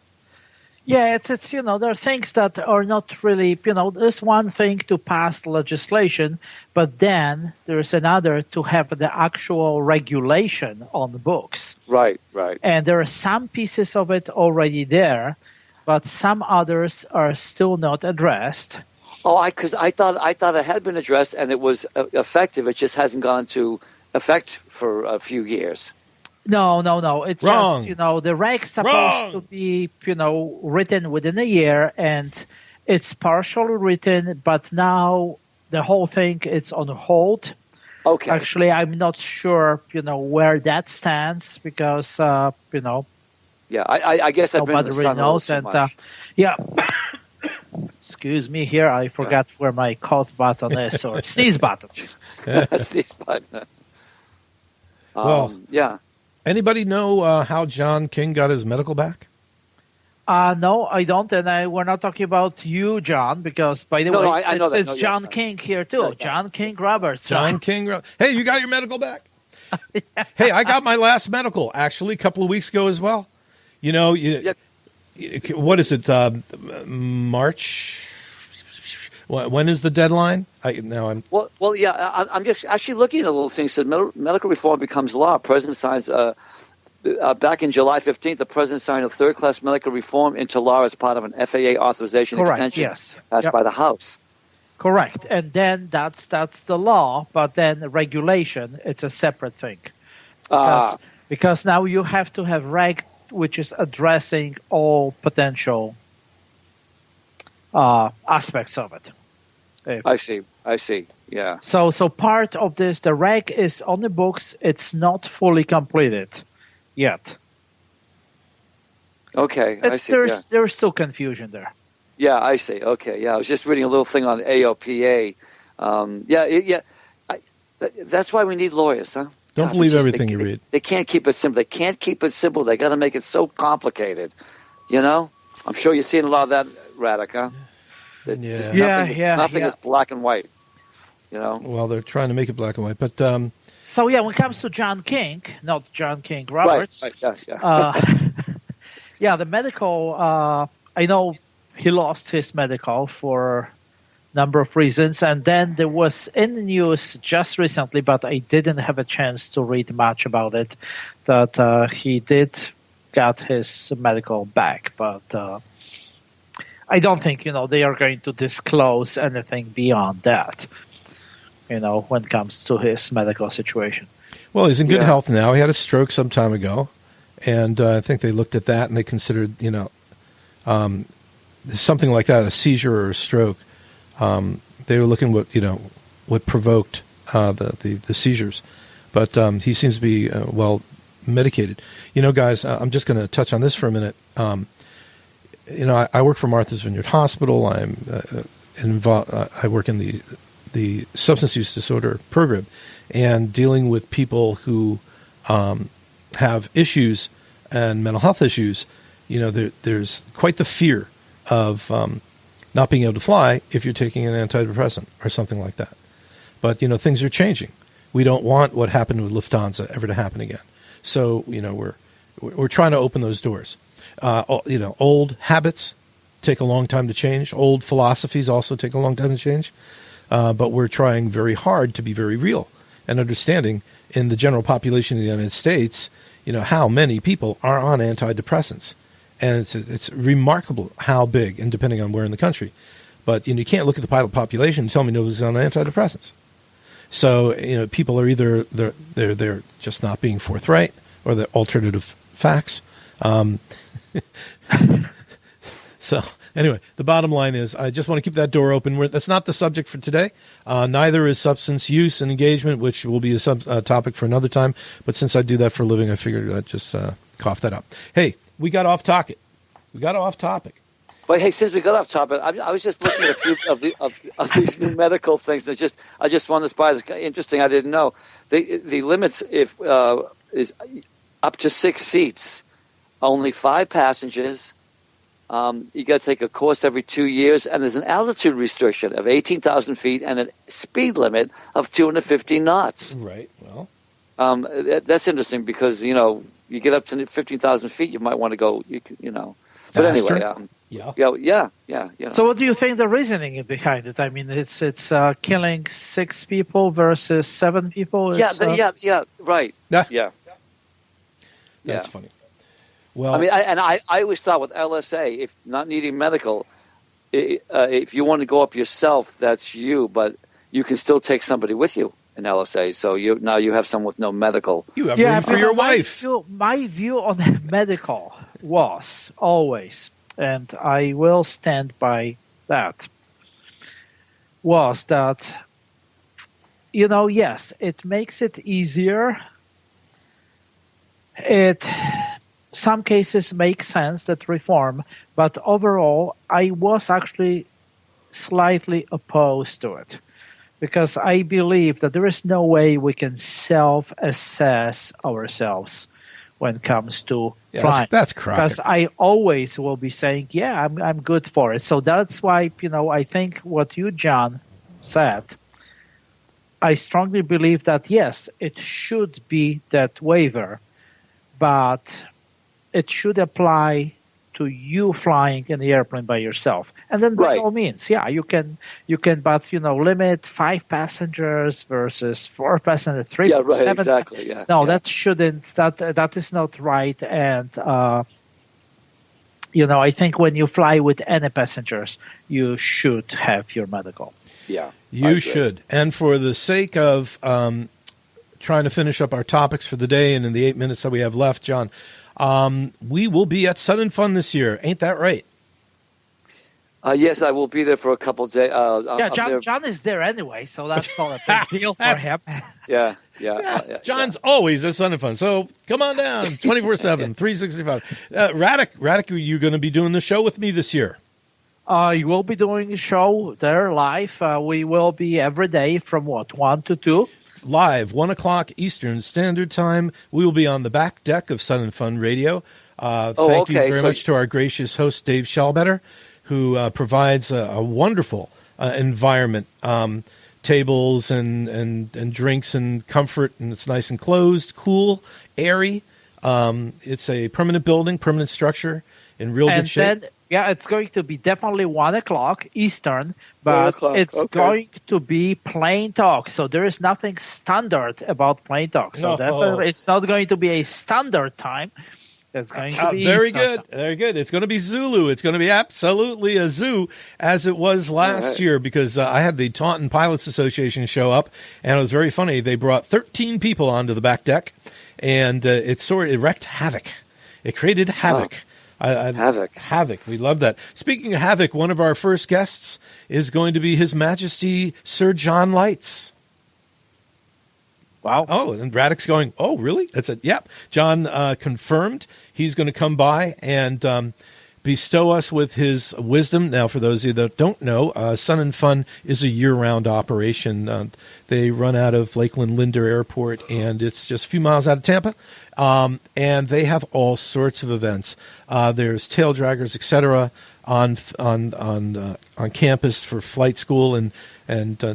Yeah, it's there are things that are not really, there's one thing to pass legislation, but then there's another to have the actual regulation on the books. Right, right. And there are some pieces of it already there, but some others are still not addressed. Oh, because I thought it had been addressed and it was effective. It just hasn't gone into effect for a few years. No. It's Wrong. just, the reg's supposed to be, written within a year, and it's partially written, but now the whole thing is on hold. Okay. Actually, I'm not sure, where that stands because, Yeah, I guess I've been in nobody the really sun knows. too And, much. yeah. Excuse me here. I forgot where my cough button is, or sneeze button. Sneeze button. Well, yeah. Anybody know how John King got his medical back? No, I don't, and we're not talking about you, John, because, by the way, I know that. it's John King here, too. John King Roberts. John King. Hey, you got your medical back? Hey, I got my last medical, actually, a couple of weeks ago as well. What is it, March? When is the deadline? Well, yeah. I'm just actually looking at a little thing. So medical reform becomes law. President signs back in July 15th. The president signed a third-class medical reform into law as part of an FAA authorization extension passed by the House. Correct, and then that's the law. But then the regulation, it's a separate thing. Because now you have to have reg, which is addressing all potential aspects of it. I see. Yeah. So part of this, the reg is on the books. It's not fully completed yet. Okay, I see. There's still confusion there. Yeah, I see. Okay, yeah. I was just reading a little thing on AOPA. That's why we need lawyers, huh? Don't believe everything you read. They can't keep it simple. They got to make it so complicated. I'm sure you're seeing a lot of that, Radek, huh? Nothing is black and white. Well, they're trying to make it black and white, but so when it comes to John King, not John King Roberts, the medical. I know he lost his medical for a number of reasons, and then there was in the news just recently, but I didn't have a chance to read much about it, that he did got his medical back, but. I don't think, they are going to disclose anything beyond that, when it comes to his medical situation. Well, he's in good health now. He had a stroke some time ago, and I think they looked at that and they considered, something like that, a seizure or a stroke. They were looking what provoked the seizures. But he seems to be well medicated. Guys, I'm just going to touch on this for a minute. I work for Martha's Vineyard Hospital. I'm involved. I work in the substance use disorder program, and dealing with people who have issues and mental health issues. There's quite the fear of not being able to fly if you're taking an antidepressant or something like that. But things are changing. We don't want what happened with Lufthansa ever to happen again. So we're trying to open those doors. Old habits take a long time to change. Old philosophies also take a long time to change. But we're trying very hard to be very real and understanding in the general population of the United States, how many people are on antidepressants. And it's remarkable how big, and depending on where in the country. But you can't look at the population and tell me nobody's on antidepressants. So people are either they're just not being forthright, or the alternative facts. So anyway, the bottom line is I just want to keep that door open. That's not the subject for today. Neither is substance use and engagement, which will be a topic for another time. But since I do that for a living, I figured I'd just cough that up. Hey, we got off topic. But hey, since we got off topic, I was just looking at a few of these new medical things. I just found this by as interesting. I didn't know the limits is up to 6 seats, only 5 passengers. You got to take a course every 2 years, and there's an altitude restriction of 18,000 feet and a speed limit of 250 knots. Right. Well, that's interesting because you get up to 15,000 feet, you might want to go. But faster? anyway, Yeah. yeah. So, what do you think the reasoning behind it? I mean, it's killing 6 people versus 7 people. Right. Yeah. Yeah. That's funny. Well, I mean, I always thought with LSA, if not needing medical, if you want to go up yourself, that's you, but you can still take somebody with you in LSA. So now you have someone with no medical. you have room for your wife. My view on the medical was always, and I will stand by that, was that, yes, it makes it easier. Some cases make sense that reform, but overall, I was actually slightly opposed to it because I believe that there is no way we can self-assess ourselves when it comes to flying. That's correct. Because I always will be saying, I'm good for it. So that's why, I think what you, John, said, I strongly believe that, yes, it should be that waiver, but it should apply to you flying in the airplane by yourself. And then by all means, you can, but, limit 5 passengers versus 4 passengers, 3, 7. Exactly. Yeah. No, that shouldn't, that is not right. And, I think when you fly with any passengers, you should have your medical. Yeah. You should. And for the sake of trying to finish up our topics for the day and in the 8 minutes that we have left, John, we will be at Sun and Fun this year. Ain't that right? Yes, I will be there for a couple of days. John is there anyway, so that's not a big deal for him. Yeah. John's always at Sun and Fun, so come on down, 24/7, 365. Radek, are you going to be doing the show with me this year? You will be doing a show there live. We will be every day from 1 to 2. Live, 1 o'clock Eastern Standard Time. We will be on the back deck of Sun and Fun Radio. Thank you very much to our gracious host, Dave Schallbetter, who provides a wonderful environment, tables and drinks and comfort, and it's nice and closed, cool, airy. It's a permanent building, permanent structure in real good shape. It's going to be definitely 1 o'clock Eastern, but it's going to be plain talk. So there is nothing standard about plain talk. So definitely it's not going to be a standard time. It's going to be very good. Very good. It's going to be Zulu. It's going to be absolutely a zoo as it was last year because I had the Taunton Pilots Association show up, and it was very funny. They brought 13 people onto the back deck, and it wreaked havoc. It created havoc. Havoc. We love that. Speaking of havoc, one of our first guests is going to be His Majesty Sir John Lights. Wow. Oh, and Radek's going, oh, really? That's it. Yep. John confirmed he's going to come by and bestow us with his wisdom. Now, for those of you that don't know, Sun and Fun is a year-round operation. They run out of Lakeland Linder Airport, and it's just a few miles out of Tampa. And they have all sorts of events. There's tail draggers, etc., on campus for flight school and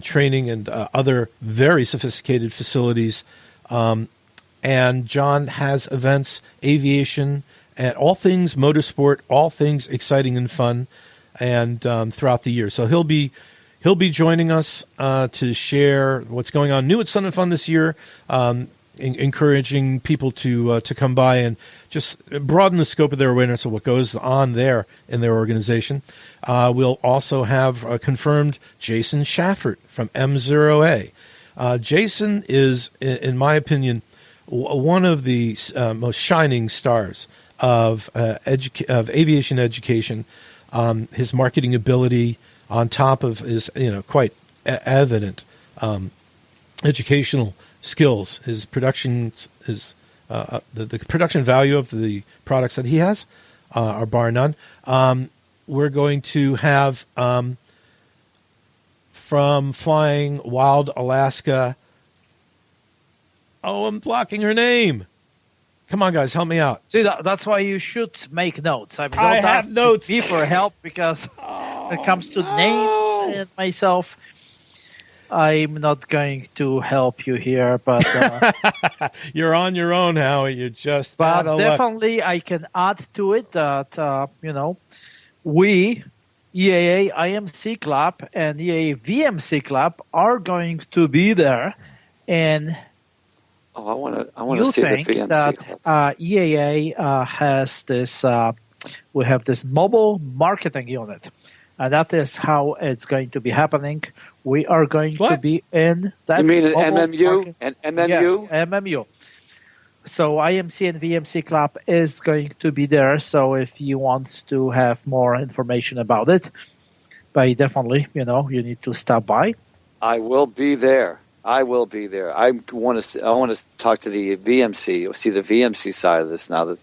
training and other very sophisticated facilities. And John has events, aviation, and all things motorsport, all things exciting and fun, and throughout the year. So he'll be joining us to share what's going on new at Sun and Fun this year. Encouraging people to come by and just broaden the scope of their awareness of what goes on there in their organization. We'll also have confirmed Jason Schaffert from M0A. Jason is, in my opinion, one of the most shining stars of aviation education. His marketing ability, on top of his quite evident educational skills, his production, the production value of the products that he has are bar none. We're going to have from Flying Wild Alaska. Oh, I'm blocking her name. Come on, guys, help me out. See, that's why you should make notes. I mean, don't I have ask notes. me for help because when it comes to names and myself, I'm not going to help you here. But You're on your own, Howie. You're just. but out of luck. definitely, I can add to it that we, EAA IMC Club and EAA VMC Club, are going to be there, and Oh, I want to you see the think VMC. that EAA has this? We have this mobile marketing unit, and that is how it's going to be happening. We are going to What? be in that. You mean an mobile MMU? market- An MMU? Yes, MMU. So IMC and VMC Club is going to be there. So if you want to have more information about it, but definitely, you need to stop by. I will be there. I want to talk to the VMC, see the VMC side of this now that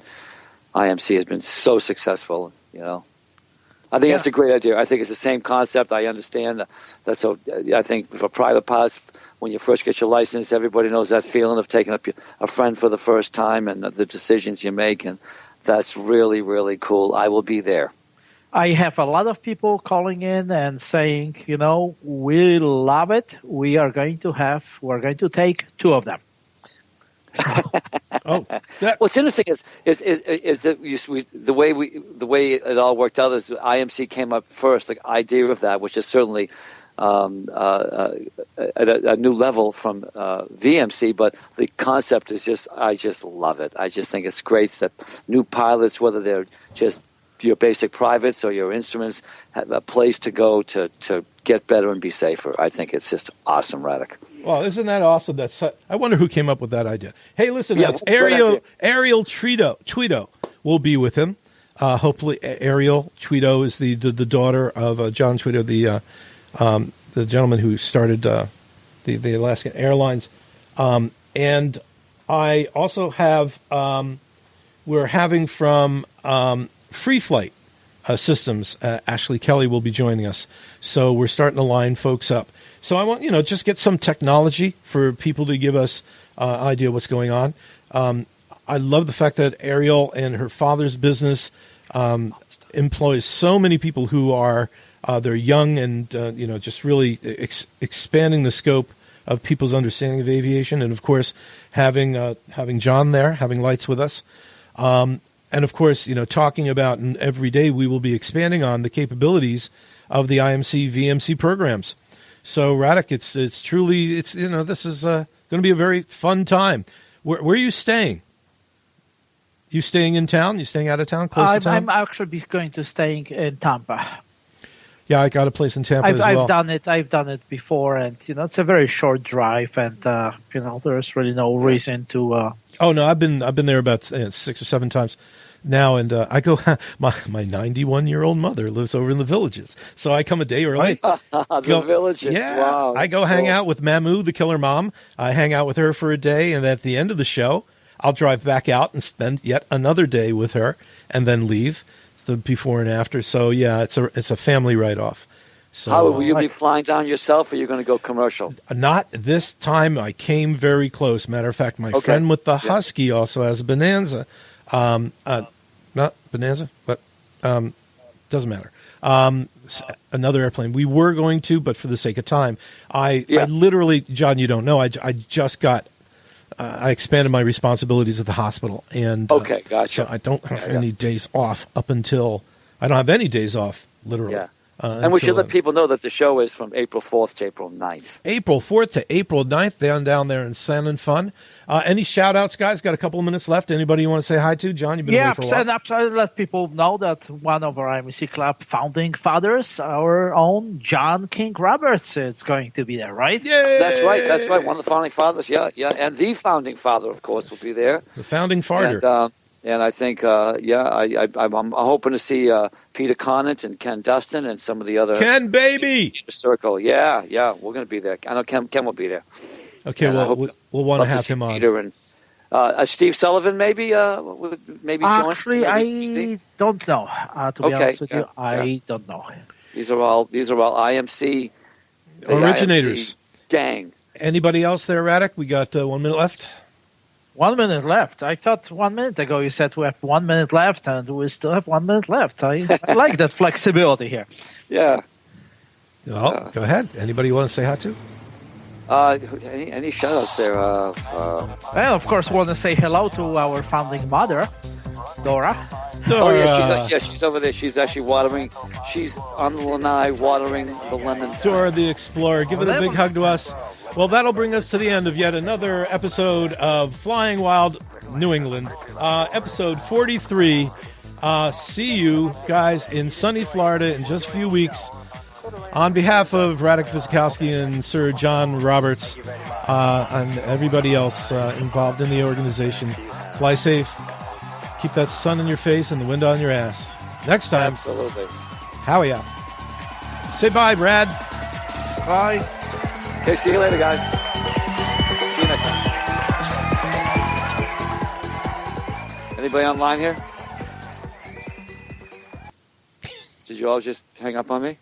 IMC has been so successful. I think that's a great idea. I think it's the same concept. I understand that. So I think for private pods, when you first get your license, everybody knows that feeling of taking up a friend for the first time and the decisions you make, and that's really, really cool. I will be there. I have a lot of people calling in and saying, we love it. We're going to take 2 of them. Oh, What's interesting is that the way it all worked out is IMC came up first, the idea of that, which is certainly at a new level from VMC, but the concept is I just love it. I just think it's great that new pilots, whether they're just your basic privates or your instruments, have a place to go to get better and be safer. I think it's just awesome, Radek. well, isn't that awesome? I wonder who came up with that idea. Hey, listen, Yeah, that's great idea. Ariel Tweedo will be with him. Hopefully, Ariel Tweedo is the daughter of John Tweedo, the gentleman who started the Alaskan Airlines. And I also have we're having from Free Flight Systems. Ashley Kelly will be joining us. So we're starting to line folks up. So I want, just get some technology for people to give us idea what's going on. I love the fact that Ariel and her father's business employs so many people who are they're young and just really expanding the scope of people's understanding of aviation, and of course having John there, having Lights with us, and of course talking about, and every day we will be expanding on the capabilities of the IMC VMC programs. So Radek, it's truly this is going to be a very fun time. Where are you staying? You staying in town? You staying out of town? Close to town? I'm actually going to staying in Tampa. Yeah, I got a place in Tampa as well. I've done it before, and it's a very short drive, and there's really no reason to. Oh no, I've been there about 6 or 7 times now, and I go. My 91-year-old mother lives over in the Villages, so I come a day early. The Villages, yeah. wow! I go hang out with Mamu, the killer mom. I hang out with her for a day, and at the end of the show, I'll drive back out and spend yet another day with her, and then leave. The before and after, so yeah, it's a family write-off. So, How will you be flying down yourself, or are you going to go commercial? Not this time. I came very close. Matter of fact, my friend with the Husky also has a Bonanza. Not Bonanza, but doesn't matter. Another airplane. We were going to, but for the sake of time, I literally, John, you don't know. I just got. I expanded my responsibilities at the hospital, and gotcha. So I don't have any days off up until I don't have any days off, literally. Yeah. And we should let people know that the show is from April 4th to April 9th. April 4th to April 9th, down there in San and Fun. Any shout-outs, guys? Got a couple of minutes left. Anybody you want to say hi to? John, you've been away for a while. Yeah, absolutely. Let people know that one of our IMC Club founding fathers, our own John King Roberts, is going to be there, right? Yay! That's right. One of the founding fathers, yeah. And the founding father, of course, will be there. The founding father. And I think, I'm hoping to see Peter Conant and Ken Dustin and some of the other... Ken, baby! Circle, yeah, we're going to be there. I know Ken will be there. Okay, and we'll want to have him on. Peter and Steve Sullivan, maybe join. Actually, I don't know. To be honest with you, I don't know. These are all IMC originators, IMC gang. Anybody else there, Radek? We got 1 minute left. 1 minute left. I thought 1 minute ago you said we have 1 minute left, and we still have 1 minute left. I like that flexibility here. Yeah. Well, go ahead. Anybody you want to say hi to? Any shout-outs there? And of course, want to say hello to our founding mother, Dora. Oh yeah, she's over there. She's actually watering. She's on the lanai watering the lemon. Dora the Explorer. Give it a big hug to us. Well, that'll bring us to the end of yet another episode of Flying Wild New England. Episode 43. See you guys in sunny Florida in just a few weeks. On behalf of Radek Fiskowski and Sir John Roberts and everybody else involved in the organization, fly safe. Keep that sun in your face and the wind on your ass. Next time, absolutely. Howie out. Say bye, Brad. Bye. Okay, see you later, guys. See you next time. Anybody online here? Did you all just hang up on me?